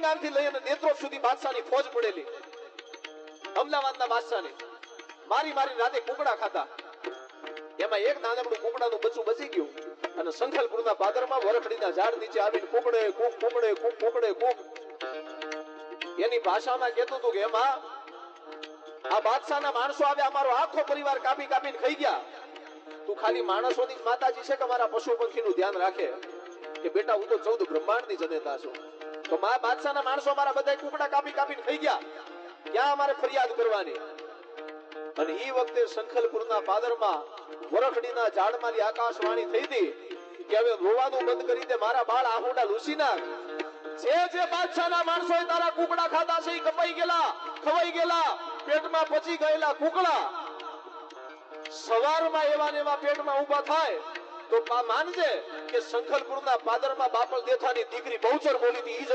ગામથી લઈને નેત્રોપ સુધી બાદશાહની ફોજ પડેલી. અમદાવાદના બાદશાહને મારી રાતે કુકડા ખાતા. એમાં એક નાનકડું કુકડાનું બચ્ચું બચી ગયું અને સંખલપુરના પાદરમાં વરખડીના ઝાડ નીચે આવીને કુકડે કૂક એની ભાષામાં કહેતું હતું કે એમાં આ બાદશાહના માણસો આવ્યા, અમારો આખો પરિવાર કાપીને ખાઈ ગયા. તું ખાલી માણસોની જ માતાજી છે કે મારા પશુ પંખીનું ધ્યાન રાખે? કે બેટા હું તો 14 બ્રહ્માંડની જનેતા છું. તો મા બાદશાહના માણસો મારા બધા કુકડા કાપીને ખાઈ ગયા, ક્યાં અમારે ફરિયાદ કરવાની? અને ઈ વખતે સંખલપુરના પાદરમાં વરખડીના ઝાડમાંથી આકાશવાણી થઈ હતી કે હવે રોવાનું બંધ કરી દે, મારા બાળ આહુડા લૂસી નાખ. જે બાદશાહના માણસો તારા કુકડા ખાધા છે, કપાઈ ગયેલા, ખવાઈ ગયેલા, પેટમાં પચી ગયેલા કુકડા સવારમાં એવા ને એવા પેટમાં ઊભા થાય તો માનજે કે સંખલપુરના પાદરમાં બાપલ દેથાની દીકરી બહુચર બોલી હતી.